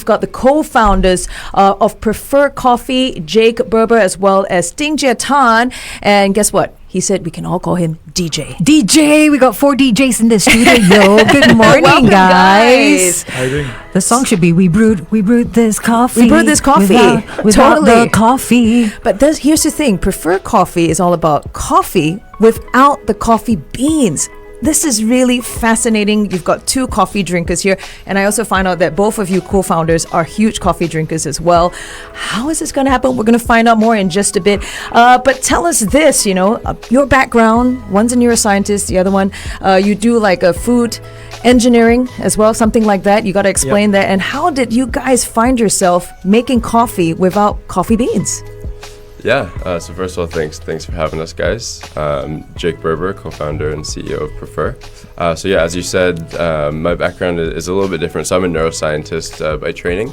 got the co-founders of Prefer Coffee, Jake Berber, as well as Ding Jie. And guess what? He said we can all call him DJ. DJ, we got 4 DJs in the studio. Yo, good morning, Welcome, guys. How you doing? The song should be We brewed this coffee. We brewed this coffee. Without Totally. the coffee. But here's the thing. Prefer Coffee is all about coffee without the coffee beans. This is really fascinating. You've got 2 coffee drinkers here. And I also find out that both of you co-founders are huge coffee drinkers as well. How is this going to happen? We're going to find out more in just a bit. But tell us this, your background. One's a neuroscientist. The other one, you do like a food engineering as well, something like that. You got to explain that. And how did you guys find yourself making coffee without coffee beans? Yeah, so first of all, thanks for having us, guys. Jake Berber, co-founder and CEO of Prefer. So yeah, as you said, my background is a little bit different. So I'm a neuroscientist by training.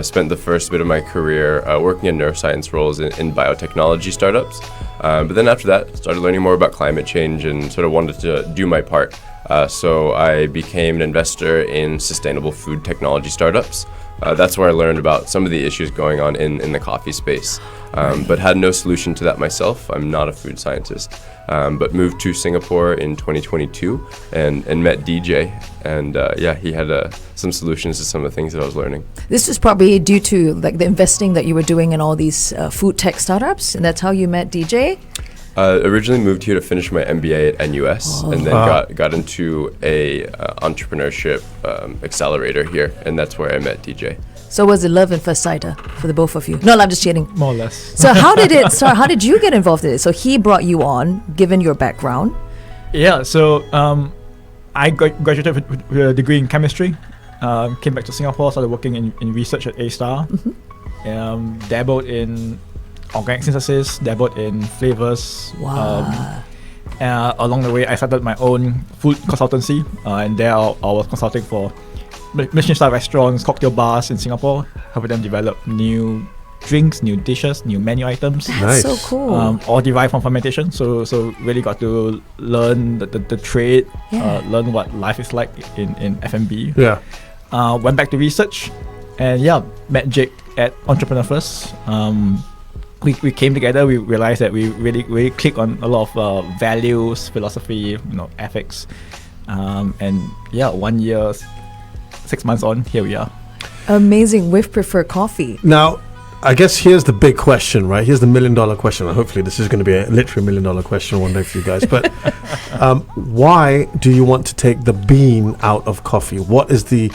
Spent the first bit of my career working in neuroscience roles in biotechnology startups. But then after that, started learning more about climate change and sort of wanted to do my part. So I became an investor in sustainable food technology startups. That's where I learned about some of the issues going on in the coffee space, but had no solution to that myself. I'm not a food scientist, but moved to Singapore in 2022 and met DJ, and he had some solutions to some of the things that I was learning. This is probably due to like the investing that you were doing in all these food tech startups, and that's how you met DJ? Originally moved here to finish my MBA at NUS, and then got into a entrepreneurship accelerator here, and that's where I met DJ. So was it love and first sight for the both of you? No, I'm just kidding. More or less. So how did you get involved in it? So he brought you on, given your background. Yeah, so I graduated with a degree in chemistry. Came back to Singapore, started working in research at A-Star. Dabbled in organic synthesis, dabbled in flavors. Wow. Along the way, I started my own food consultancy, and there I was consulting for Michelin-star restaurants, cocktail bars in Singapore, helping them develop new drinks, new dishes, new menu items. That's so cool. All derived from fermentation. So really got to learn the trade, learn what life is like in F&B. Yeah. Went back to research, and met Jake at Entrepreneur First. We came together. We realized that we really click on a lot of values, philosophy, ethics, and 1 year, 6 months on, here we are. Amazing. With Prefer Coffee. Now, I guess here's the big question, right? Here's the $1 million question. And hopefully, this is going to be a literally $1 million question one day for you guys. But why do you want to take the bean out of coffee? What is the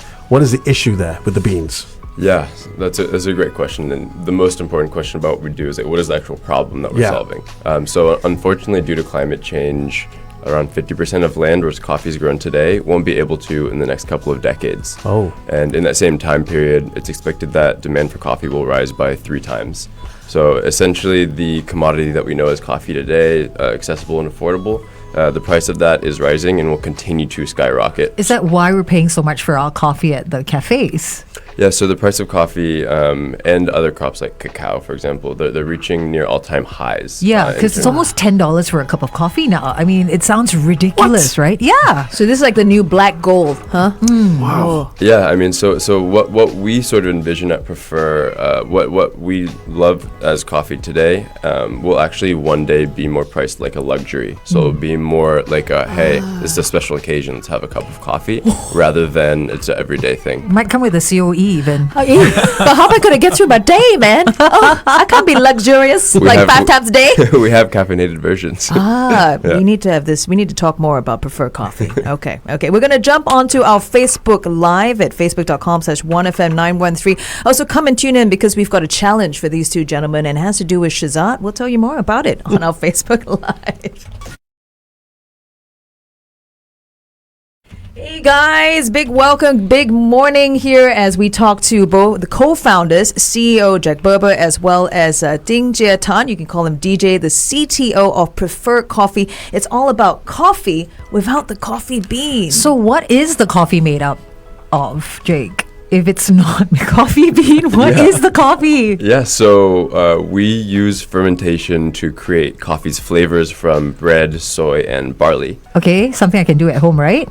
issue there with the beans? Yeah, that's a great question, and the most important question about what we do is what is the actual problem that we're solving. So unfortunately, due to climate change, around 50% of land where coffee is grown today won't be able to in the next couple of decades. Oh. And in that same time period, it's expected that demand for coffee will rise by 3 times. So essentially, the commodity that we know as coffee today, accessible and affordable, the price of that is rising and will continue to skyrocket. Is that why we're paying so much for our coffee at the cafes? Yeah, so the price of coffee and other crops like cacao, for example, they're reaching near all-time highs. Yeah, because it's almost $10 for a cup of coffee now. I mean, it sounds ridiculous, right? Yeah. So this is like the new black gold, huh? Wow. Yeah, I mean, so what we sort of envision at Prefer, what we love as coffee today, will actually one day be more priced like a luxury. So it'll be more like hey, this is a special occasion, let's have a cup of coffee, rather than it's an everyday thing. Might come with a COE even. But how am I going to get through my day, man? I can't be luxurious 5 times a day. We have caffeinated versions. We need to have this. We need to talk more about Prefer Coffee. Okay. We're going to jump onto our Facebook Live at facebook.com/1FM913. Also, come and tune in because we've got a challenge for these 2 gentlemen and it has to do with Shehzad. We'll tell you more about it on our Facebook Live. Hey guys, big welcome, big morning here as we talk to both the co-founders, CEO Jake Berber, as well as Ding Jie. You can call him DJ, the CTO of Prefer Coffee. It's all about coffee without the coffee bean. So what is the coffee made up of, Jake? If it's not coffee bean, what is the coffee? Yeah, so we use fermentation to create coffee's flavors from bread, soy, and barley. Okay, something I can do at home, right?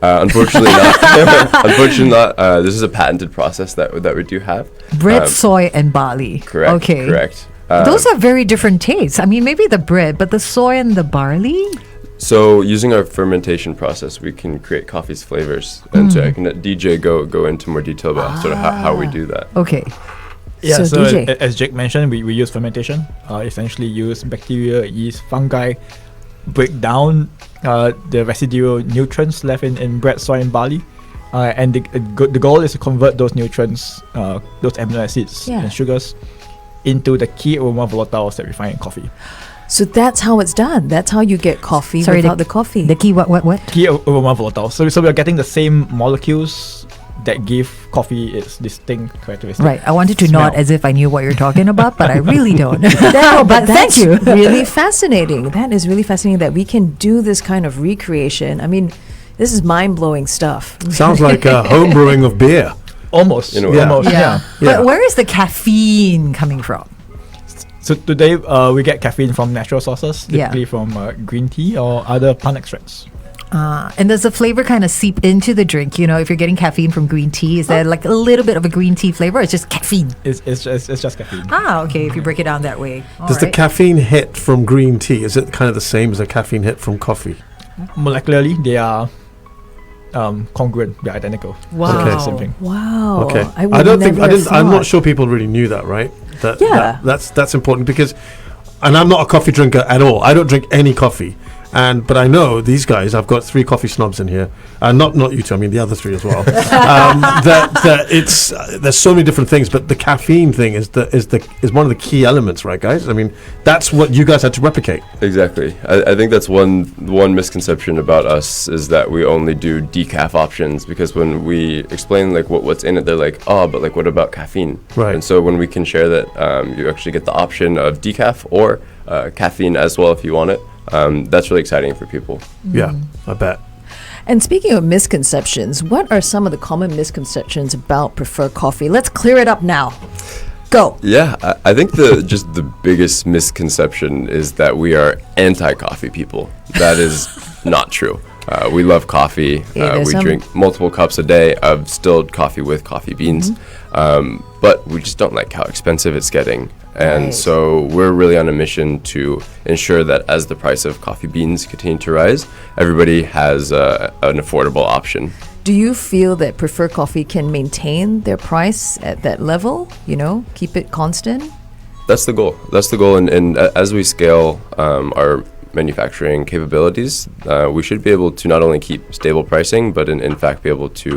Unfortunately not. Unfortunately not. This is a patented process that we do have. Bread, soy, and barley. Correct. Okay. Correct. Those are very different tastes. I mean, maybe the bread, but the soy and the barley? So using our fermentation process, we can create coffee's flavors. And so I can let DJ go into more detail about sort of how we do that. Okay. Yeah, So, so DJ. as Jake mentioned, we use fermentation. Essentially use bacteria, yeast, fungi, break down the residual nutrients left in bread, soy, and barley. And the goal is to convert those nutrients, those amino acids Yeah. and sugars, into the key aroma volatiles that we find in coffee. So that's how it's done. That's how you get coffee Sorry, without the coffee. The key, what? Key aroma volatiles. So we are getting the same molecules that give coffee its distinct characteristics. Right. I wanted to nod Smell. as if I knew what you're talking about, but I really don't. No, but thank that's you. really fascinating. That is really fascinating that we can do this kind of recreation. I mean, this is mind-blowing stuff. Sounds like home brewing of beer. Almost. In a way. Almost. Yeah. Yeah. But where is the caffeine coming from? So today we get caffeine from natural sources, Yeah. typically from green tea or other plant extracts. And does the flavor kind of seep into the drink? You know, if you're getting caffeine from green tea, is there like a little bit of a green tea flavor? Or it's just caffeine. It's just caffeine. Ah, okay. If you break it down that way. Does the caffeine hit from green tea, is it kind of the same as a caffeine hit from coffee? Molecularly, they are congruent. They're identical. Wow. So Okay. it's the same thing. Wow. Okay. I would I don't think never have I'm not thought. sure people really knew that, right? Yeah. That's important because, and I'm not a coffee drinker at all. I don't drink any coffee. But I know these guys. I've got 3 coffee snobs in here, not you two. I mean the other 3 as well. That it's there's so many different things, but the caffeine thing is one of the key elements, right, guys? I mean that's what you guys had to replicate. Exactly. I think that's one misconception about us is that we only do decaf options, because when we explain like what's in it, they're like, oh, but like what about caffeine? Right. And so when we can share that you actually get the option of decaf or caffeine as well if you want it, that's really exciting for people. Yeah, I bet. And speaking of misconceptions, what are some of the common misconceptions about Prefer Coffee? Let's clear it up now. Go. Yeah, I think the biggest misconception is that we are anti-coffee people. That is not true. We love coffee. Yeah, there's We some- drink multiple cups a day of distilled coffee with coffee beans. But we just don't like how expensive it's getting. And Right. so we're really on a mission to ensure that as the price of coffee beans continue to rise, everybody has an affordable option. Do you feel that Prefer Coffee can maintain their price at that level? You know, keep it constant? That's the goal. And as we scale our manufacturing capabilities, we should be able to not only keep stable pricing, but in fact be able to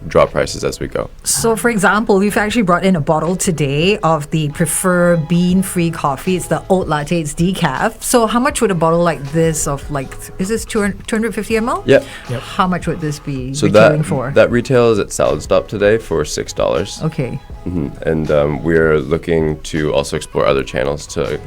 drop prices as we go. So, for example, we've actually brought in a bottle today of the Prefer bean-free coffee. It's the oat latte. It's decaf. So, how much would a bottle like this of is this 250 ml? Yep. How much would this be So retailing for? that retails at Salad Stop today for $6. Okay. And we're looking to also explore other channels to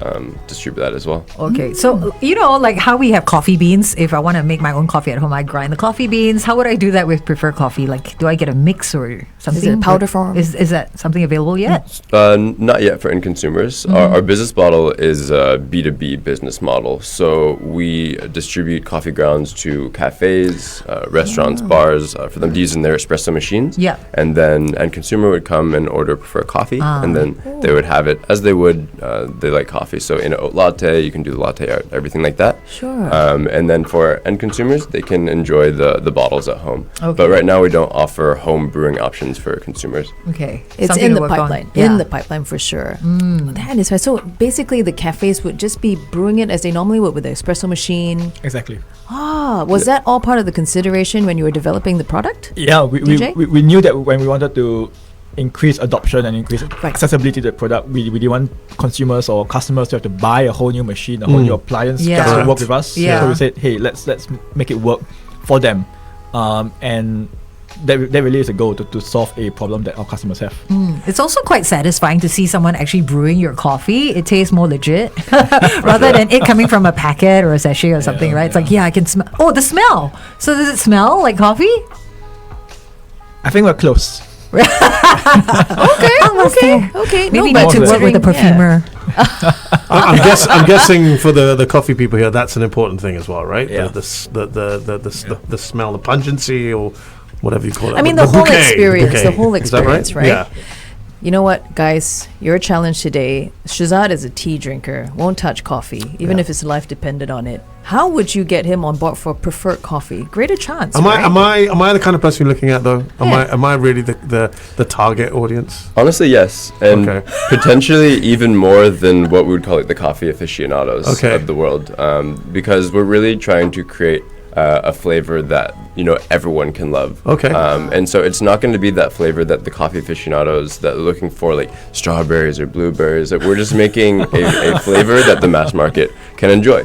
distribute that as well. Okay. So, you know, like how we have coffee beans. If I want to make my own coffee at home, I grind the coffee beans. How would I do that with Prefer Coffee? Like, do I get a mix or something? it powder form? Is that something available yet? Not yet for end consumers. Our business model is a B2B business model. So we distribute coffee grounds to cafes, restaurants, bars, for them to use in their espresso machines. Yeah. And then end consumer would come and order Prefer Coffee, and then they would have it as they would. They like coffee. So in an oat latte, you can do the latte art, everything like that. Sure. And then for end consumers, they can enjoy the bottles at home. Okay. But right now, we don't offer home brewing options for consumers. Okay. It's Something in to the work on. pipeline. Yeah. In the pipeline for sure. That is fine. So basically, the cafes would just be brewing it as they normally would with the espresso machine. Exactly. Was that all part of the consideration when you were developing the product? Yeah, DJ? we knew that when we wanted to increase adoption and increase accessibility to the product, we didn't want consumers or customers to have to buy a whole new machine, a whole new appliance Yeah. just to Correct. work with us. Yeah. So we said, hey, let's make it work for them. And that really is a goal to solve a problem that our customers have. It's also quite satisfying to see someone actually brewing your coffee. It tastes more legit rather than it coming from a packet or a sachet or something, right? It's like, I can smell. Oh, the smell. So does it smell like coffee? I think we're close. Okay. Okay. Okay. Maybe no, need but to work with a considering- yeah. perfumer. I'm guessing for the coffee people here, that's an important thing as well, right? Yeah. The smell, the pungency, or whatever you call it. I mean, the whole bouquet, experience, bouquet. the whole Is that experience, right? Yeah. You know what, guys? Your challenge today, Shehzad is a tea drinker, won't touch coffee, even Yeah. if his life depended on it. How would you get him on board for preferred coffee? Greater chance, Am right? I the kind of person you're looking at though? Yeah. Am I really the target audience? Honestly, yes, and Okay. potentially even more than what we would call like the coffee aficionados Okay. of the world, because we're really trying to create a flavor that everyone can love. Okay. And so it's not going to be that flavor that the coffee aficionados that are looking for, like strawberries or blueberries. That we're just making a flavor that the mass market can enjoy.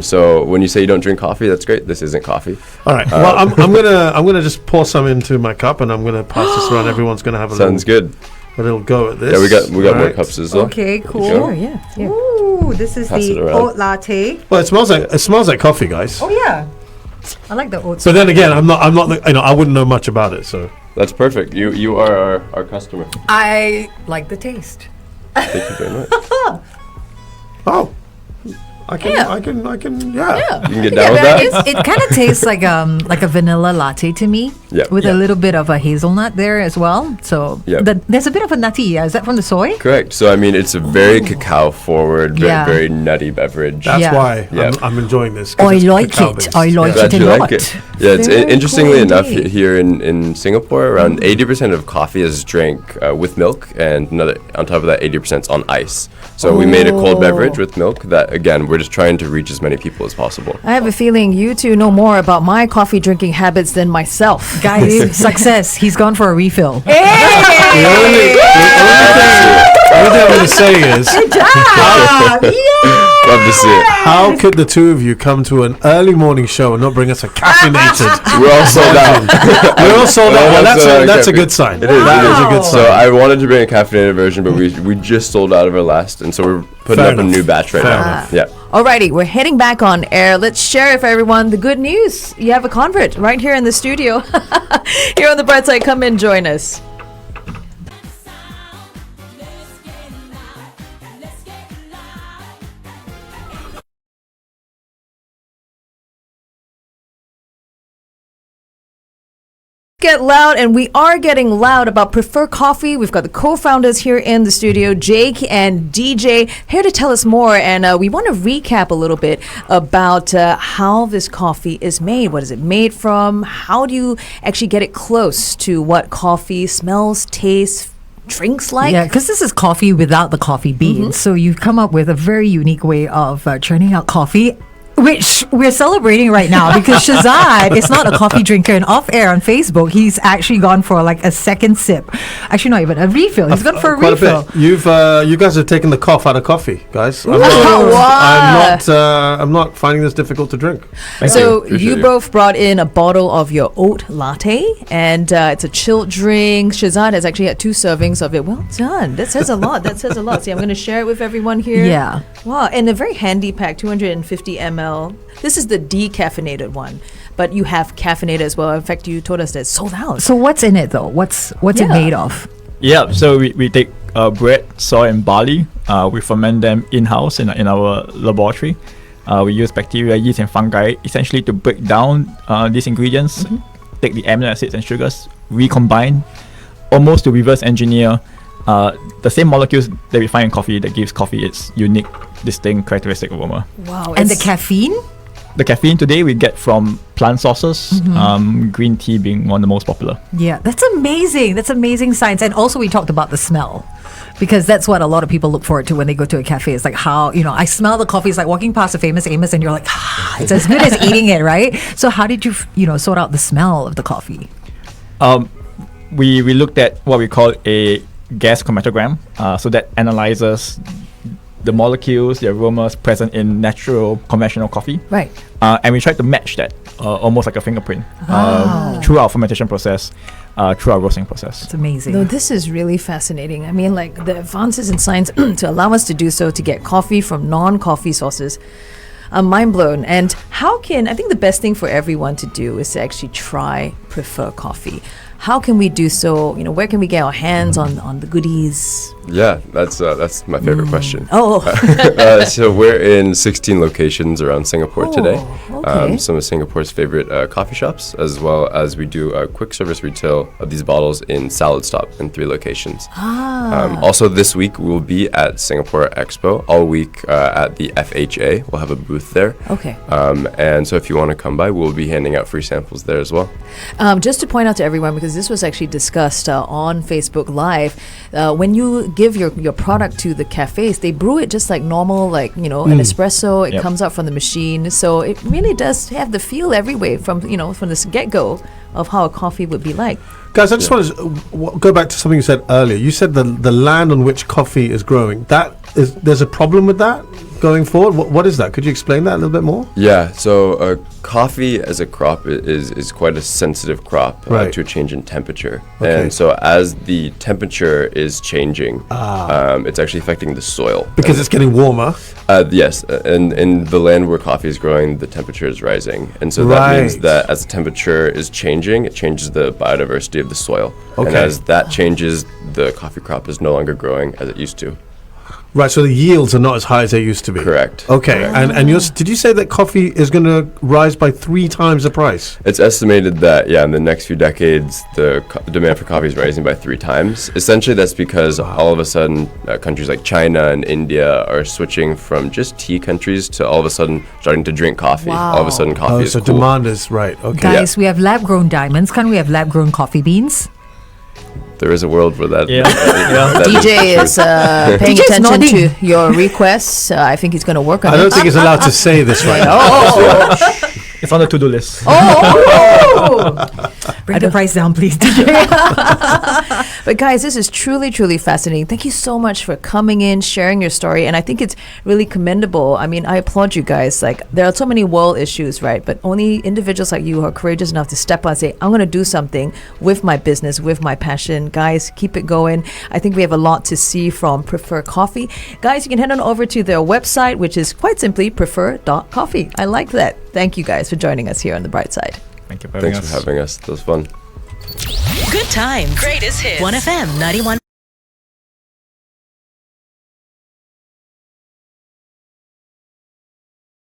So when you say you don't drink coffee, that's great. This isn't coffee. All right. Well, I'm gonna just pour some into my cup, and I'm gonna pass this around. Everyone's gonna have Sounds good. a little go at this. Yeah, we got more Right. cups as well. Okay, There cool. you go. Sure, yeah. yeah. Ooh, this is Pass it the around. oat latte. Well, it smells like coffee, guys. Oh yeah, I like the oats. But then again, I'm not I wouldn't know much about it, so. That's perfect. You are our customer. I like the taste. Thank you very much. Oh, I can, Yeah. I can, Yeah. You can get down with that. It kind of tastes like a vanilla latte to me, Yeah. with Yeah. a little bit of a hazelnut there as well. So Yeah. there's a bit of a nutty. Yeah, is that from the soy? Correct. So I mean, it's a very cacao forward, Yeah. very nutty beverage. That's Yeah. why Yeah. I'm enjoying this. 'cause I it's like cacao-based. it. I like Yeah. it. Glad you a like lot. it. Yeah, it's Very interestingly cool enough indeed. here in Singapore, around 80% of coffee is drank with milk, and another on top of that, 80% is on ice. So we made a cold beverage with milk. That again, we're just trying to reach as many people as possible. I have a feeling you two know more about my coffee drinking habits than myself. Guys, success. He's gone for a refill. The only thing I'm going to say is, Love to see it. how could the two of you come to an early morning show and not bring us a caffeinated? We're all sold out. We're all sold out. Well, That's that's a caffeine. good sign. It is. That it is a good So sign. I wanted to bring a caffeinated version, but we just sold out of our last, and so we're putting Fair up enough. a new batch right Fair now. enough. Yeah. Alrighty, we're heading back on air. Let's share with everyone the good news. You have a convert right here in the studio. Here on the Brightside, come and join us. Get loud, and we are getting loud about Prefer Coffee. We've got the co-founders here in the studio, Jake and DJ, here to tell us more. And we want to recap a little bit about how this coffee is made. What is it made from? How do you actually get it close to what coffee smells, tastes, drinks like? Yeah, because this is coffee without the coffee beans. So you've come up with a very unique way of churning out coffee, which we're celebrating right now because Shehzad is not a coffee drinker, and off air on Facebook, he's actually gone for like a second sip. Actually, not even a refill. He's gone for a Quite refill. a bit. You guys have taken the cough out of coffee, guys. I'm not finding this difficult to drink. So Appreciate you you. both brought in a bottle of your oat latte, and it's a chilled drink. Shehzad has actually had 2 servings of it. Well done. That says a lot. That says a lot. See, I'm going to share it with everyone here. Yeah. Wow, and a very handy pack, 250 ml. This is the decaffeinated one, but you have caffeinated as well. In fact, you told us that it's sold out. So what's in it though? What's it Yeah. made of? Yeah, so we take bread, soy, and barley. We ferment them in-house in our laboratory. We use bacteria, yeast, and fungi essentially to break down these ingredients, take the amino acids and sugars, recombine, almost to reverse engineer the same molecules that we find in coffee that gives coffee its unique, distinct, characteristic aroma. Wow. And the it's- caffeine? The caffeine today we get from plant sources, green tea being one of the most popular. Yeah, that's amazing. That's amazing science. And also we talked about the smell, because that's what a lot of people look forward to when they go to a cafe. It's like how, I smell the coffee. It's like walking past a Famous Amos and you're like, it's as good as eating it, right? So how did you, sort out the smell of the coffee? We looked at what we call a gas chromatogram, so that analyzes the molecules, the aromas present in natural conventional coffee. Right. And we tried to match that almost like a fingerprint through our fermentation process, through our roasting process. It's amazing. No, this is really fascinating. I mean, like the advances in science to allow us to do so, to get coffee from non-coffee sources. I'm mind blown. And I think the best thing for everyone to do is to actually try Prefer Coffee. How can we do so? Where can we get our hands on the goodies? Yeah, that's my favorite question. Oh, So we're in 16 locations around Singapore today. okay. Some of Singapore's favorite coffee shops, as well as we do quick service retail of these bottles in Salad Stop in 3 locations. Also this week we'll be at Singapore Expo all week at the FHA. We'll have a booth there. okay. And so if you want to come by, we'll be handing out free samples there as well. Just to point out to everyone, because this was actually discussed on Facebook Live, when you give your product to the cafes, they brew it just like normal, like, an espresso. It Yep. comes out from the machine. So it really does have the feel every way from this get-go of how a coffee would be like. Guys, I just want to go back to something you said earlier. You said the land on which coffee is growing. There's a problem with that going forward. What is that? Could you explain that a little bit more? Yeah, so coffee as a crop is quite a sensitive crop Right. to a change in temperature. Okay. And so as the temperature is changing, it's actually affecting the soil. Because it's getting warmer. Yes, and in the land where coffee is growing, the temperature is rising. And so that means Right. that as the temperature is changing, it changes the biodiversity of the soil. And Okay. as that changes, the coffee crop is no longer growing as it used to. Right, so the yields are not as high as they used to be. Correct. Okay, and did you say that coffee is going to rise by 3 times the price? It's estimated that, in the next few decades, the demand for coffee is rising by 3 times. Essentially, that's because all of a sudden, countries like China and India are switching from just tea countries to all of a sudden starting to drink coffee. Wow. All of a sudden, coffee is so cool. demand is right. Okay. Guys, we have lab-grown diamonds. Can't we have lab-grown coffee beans? There is a world where that. Yeah. that is DJ true. is paying DJ's attention nodding. to your requests. I think he's going to work on I it. don't think it's allowed to say this right now. It's on the to-do list. Bring the price down, please, DJ. But guys, this is truly, truly fascinating. Thank you so much for coming in, sharing your story. And I think it's really commendable. I mean, I applaud you guys. Like, there are so many world issues, right? But only individuals like you who are courageous enough to step out and say, I'm going to do something with my business, with my passion. Guys, keep it going. I think we have a lot to see from Prefer Coffee. Guys, you can head on over to their website, which is quite simply prefer.coffee. I like that. Thank you guys for joining us here on The Brightside. Thank you for having Thanks us. for having us. That was fun. Good times. Greatest hits. 1FM 91.